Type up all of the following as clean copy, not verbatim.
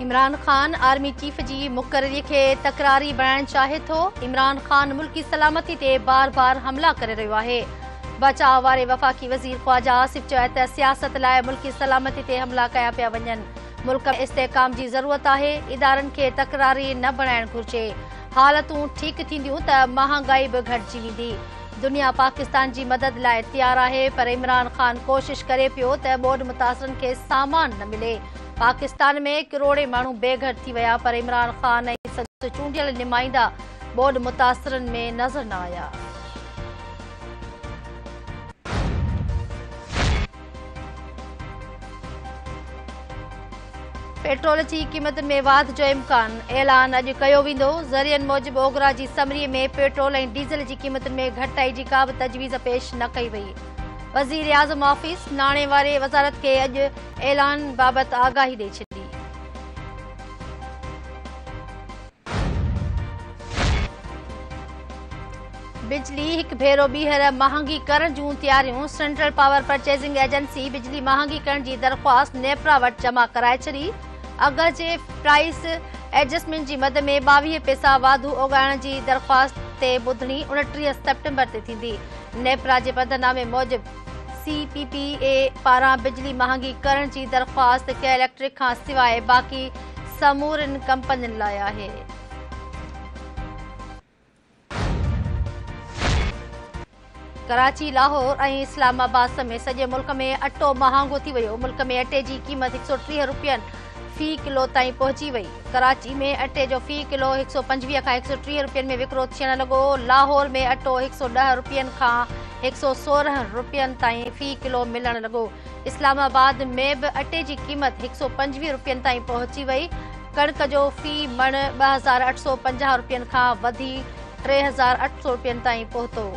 Imran Khan army chief जी मुक़ररी खे तकरारी बणाइण चाहे थो। इमरान खान मुल्की सलामती ते बार बार हमला करे रहियो आहे। बचाव वारे वफ़ाक़ी वज़ीर ख़्वाजा आसिफ चयो त सियासत लाइ मुल्की सलामती ते हमला कया पिया वञनि। मुल्क में इस्तेहकाम जी ज़रूरत आहे। इदारनि खे तकरारी न बणाइण घुर्जे। हालतूं ठीक थींदियूं त महांगाई बि घटिजी वेंदी। दुनिया पाकिस्तान जी मदद लाइ तयार आहे, पर इमरान खान कोशिश करे पियो त ॿोॾ मुतासिरनि खे सामान न मिले। पाकिस्तान में करोड़े माण्हू बेघर थी विया, पर इमरान खान ऐं संदसि चूंडियल नुमाइंदा ॿोॾ मुतासिरनि में नज़र न आया। पेट्रोल जी क़ीमतुनि में वाध जो इम्कान ऐलान अॼु कयो वेंदो। ज़रियनि मूजिबि ओघरा जी समरीअ में पेट्रोल ऐं डीज़ल जी क़ीमतुनि में घटिताई जी का बि तजवीज़ पेश न कई वई। वज़ीर आज़म ऑफिस नाणे वारे वज़ारत खे अॼु ऐलान बाबति आगाही ॾेई छॾी। बिजली हिकु भेरो ॿीहर महांगी करण जूं तयारियूं। सेंट्रल पावर परचेज़िंग एजेंसी बिजली महांगी करण जी दरख़्वास्त नेपरा वटि जमा कराए छॾी। अघ जे प्राइस एडजस्टमेंट जी मद में 22 पैसा वाधू उगाइण जी दरख़्वास्त ते ॿुधणी 29 सेप्टेम्बर ते थींदी। नेपरा जे बदनामे मूजिबि CPPA पारां बिजली महांगी करण जी दरख़्वास्त के इलेक्ट्रिक खां सवाइ बाक़ी समूरनि कंपनियुनि लाइ आहे। कराची, लाहौर ऐं इस्लामाबाद समेत सॼे मुल्क में अटो महांगो थी वियो। मुल्क में अटे जी क़ीमत 130 रुपयनि फ़ी किलो ताईं पहुची वई। कराची में अटे जो फ़ी किलो 125 खां 130 रुपयनि में विकिरो थियण लॻो। लाहौर में अटो 110 रुपयनि खां 116 रुपयनि ताईं फ़ी किलो मिलण लॻो। इस्लामाबाद में बि अटे जी क़ीमत 125 रुपयनि ताईं पहुची वई। कणिक जो फ़ी मण 2850 रुपयनि खां वधी 3800 रुपयनि ताईं पहुतो।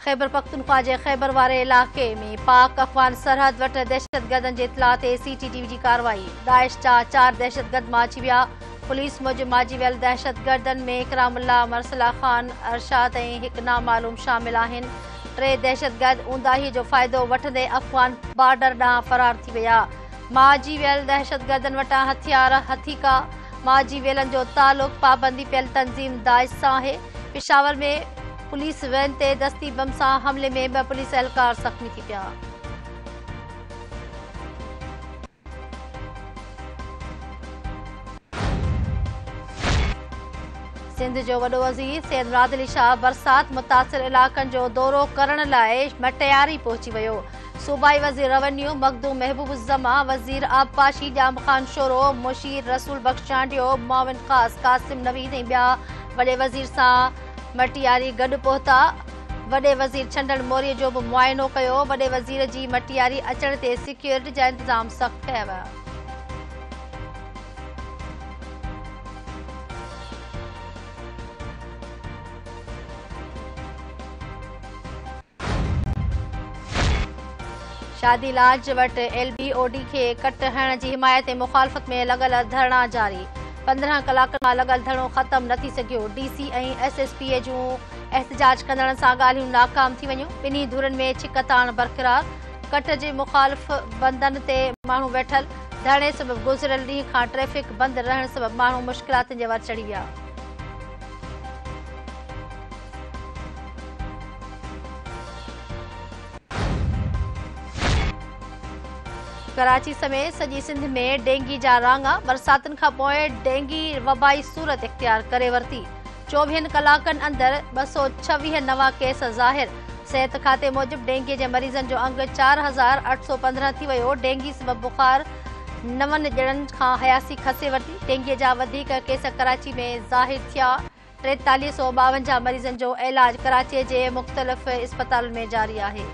ख़ैबर पख्तूनख्वा जे ख़ैबर वारे इलाक़े में पाक अफ़गान सरहद वटि दहशतगर्दनि जे इत्तला ते CCTV जी कार्रवाई। दाइश जा 4 दहशतगर्द माची विया। पुलिस मूजिबि माची वियल दहशतगर्दनि में इकरामुल्लाह, मरसला ख़ान, अरशाद ऐं हिकु नामालूम शामिल आहिनि। 3 दहशतगर्द ऊंदाही जो फ़ाइदो वठंदे अफ़गान बॉर्डर ॾांहुं फ़रार थी विया। माची वियल दहशतगर्दनि वटां हथियार हथीका। माची वियलनि जो तालुक़ पाबंदी पियल तंज़ीम दाइश सां आहे। पिशावर में पुलिस वैन ते दस्ती बम सां हमले में 2 पुलिस एहलकार ज़ख़्मी थी पिया। सिंध जो वॾो वज़ीर सैयद मुराद अली शाह बरसात मुतासिर इलाक़नि जो दौरो करण लाइ मटियारी पहुची वियो। सूबाई वज़ीर रेवेन्यू मखदूम महबूबुज़्ज़मा, वज़ीर आबपाशी जाम ख़ान शोरो, मुशीर रसूल बख्श चांडियो, मुआविन ख़ास कासिम नवीद ऐं ॿिया वॾे वज़ीर सां मटियारी गॾु पहुता। वॾे वज़ीर छंडण मौर्य जो बि मुआइनो कयो। वॾे वज़ीर जी मटियारी अचण ते सिक्योरिटी जा इंतज़ाम सख़्त कया विया। शादी लाज वटि LBOD खे कट हणण जी हिमायत ऐं मुख़ालफ़त में लॻल धरणा जारी। 15 कलाकनि खां लॻल धरणो ख़त्म न थी सघियो। DC ऐं SSPA जूं एहतजाज कंदड़नि सां ॻाल्हियूं नाकाम थी वञियूं। ॿिन्ही धुरनि में छिकताण बरक़रार। कट जे मुख़ालिफ़ बंधन ते माण्हू वेठल। धरणे सबबि गुज़िरियल ॾींहं खां ट्रैफ़िक बंदि रहण सबबि माण्हू मुश्किलातुनि जे वर चढ़ी विया। कराची समेत सॼी सिंध में डेंगी जा राङा। बरसातुनि खां पोइ डेंगी वबाई सूरत इख़्तियार करे वरिती। 24 कलाकनि अंदरि 226 नवां केस ज़ाहिर। सिहत खाते मूजिबि डेंगीअ जे मरीज़नि जो अंग 4815 थी वियो। डेंगी सबबि बुख़ार 9 ॼणनि खां हयासी खसे वरिती। डेंगीअ जा वधीक केस कराची में ज़ाहिर थिया। 4352 मरीज़नि जो इलाज कराचीअ जे मुख़्तलिफ़ इस्पतालुनि में जारी आहे।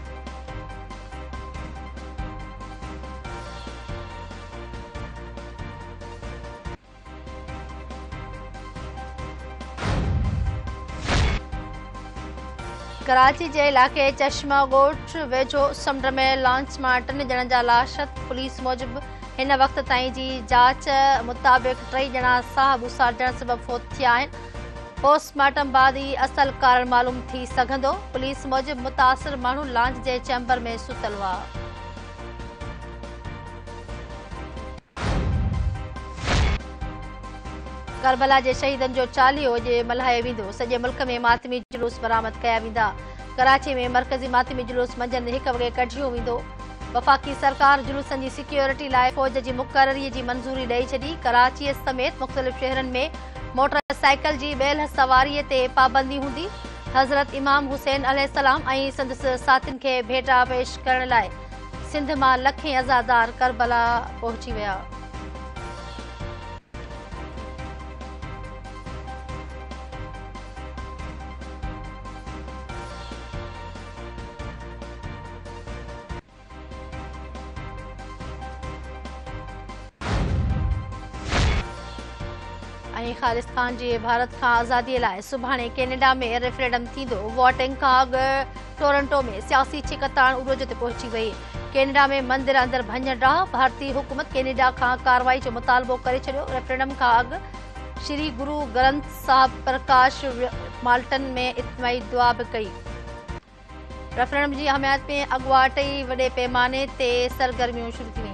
कराची जे इलाक़े चश्मा ॻोठ वेझो समुंड में लॉन्च मां 3 ॼणनि जा लाश। पुलिस मूजिबि हिन वक़्त ताईं जी जांच मुताबिक़ 3 ॼणा साह ॿुसारजण सबबि फोत थिया आहिनि। पोस्टमार्टम बाद ही असल कारण मालूम थी सघंदो। पुलिस मूजिब मुतासिर माण्हू लॉन्च जे चैम्बर में सुतल हुआ। करबला जे शहीदनि जो चालीहो अॼु मल्हायो वेंदो। सॼे मुल्क में मातमी जुलूस बरामद कया वेंदा। कराची में मरकज़ी मातमी जुलूस मंझंदि 1 वॻे कढियो वेंदो। वफ़ाक़ी सरकार जुलूसनि जी सिक्योरिटी लाइ फ़ौज जी मुक़ररीअ जी मंज़ूरी ॾेई छॾी। कराची समेत मुख़्तलिफ़ शहरनि में मोटरसाइकिल जी ॿियल सवारीअ ते पाबंदी हूंदी। हज़रत इमाम हुसैन अलैहिस्सलाम ऐं संदसि साथियुनि खे भेटा पेश करण लाइ सिंध मां लखें अज़ादार करबला पहुची विया। खालिस्तान जी भारत खां आज़ादीअ लाइ सुभाणे कैनेडा में रेफरेंडम थींदो। वोटिंग खां अॻु टोरंटो में सियासी छिकताण उरोज ते पहुची वई। कैनेडा में मंदिर अंदरि भञ डाह। भारतीय हुकूमत कैनेडा खां कार्रवाई जो मुतालबो करे छॾियो। रेफरेंडम खां अॻु श्री गुरु ग्रंथ साहिब प्रकाश माल्टन में इज्तिमाही दुआ बि कई। रेफरेंडम जी हमायत में अॻुवाट वॾे पैमाने ते सरगर्मियूं शुरू थी